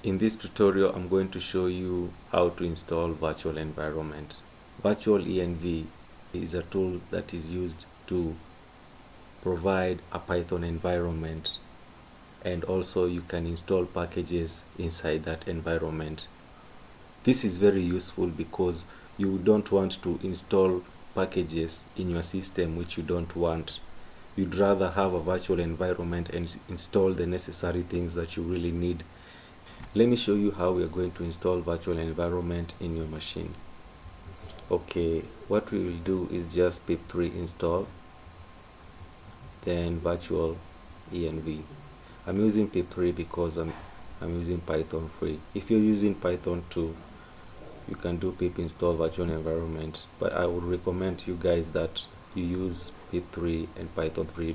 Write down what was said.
In this tutorial, I'm going to show you how to install virtual environment. Virtual env is a tool that is used to provide a Python environment, and also you can install packages inside that environment. This is very useful because you don't want to install packages in your system which you don't want. You'd rather have a virtual environment and install the necessary things that you really need. Let me show you how we are going to install virtual environment in your machine. Okay, what we will do is just pip3 install, then virtual env. I'm using pip3 because I'm using Python 3. If you're using Python 2, you can do pip install virtual environment, but I would recommend you guys that you use pip3 and Python 3